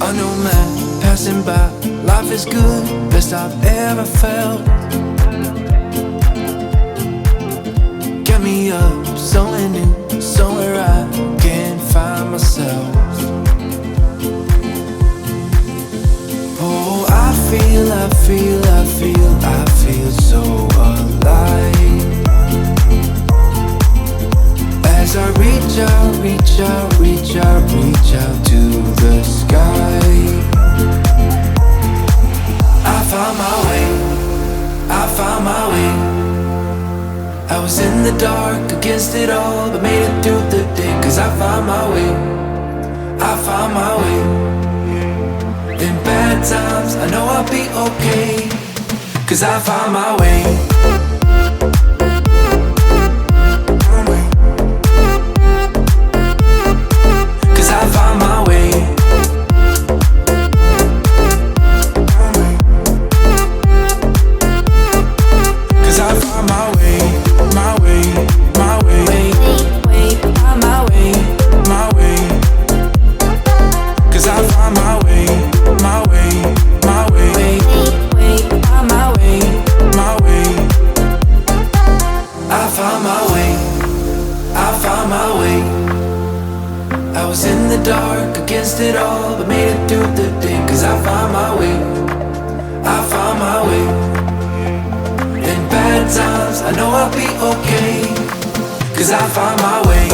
Unknown man passing by. Life is good, best I've ever felt. Get me up, somewhere new, somewhere I can find myself. Oh, I feel so alive. As I reach out to the sky. I found my way. I was in the dark against it all, but made it through the day. Cause I found my way. In bad times, I know I'll be okay. Cause I found my way. Cause I found my way. Cause I found my way, my way, my way. Found my way, my way. Cause I found my way, my way, my way. Found my way, my way. I found my way, I found my way. I was in the dark against it all, but made it through the day. Cause I found my way, I found my way. In bad times, I know I'll be okay. Cause I found my way.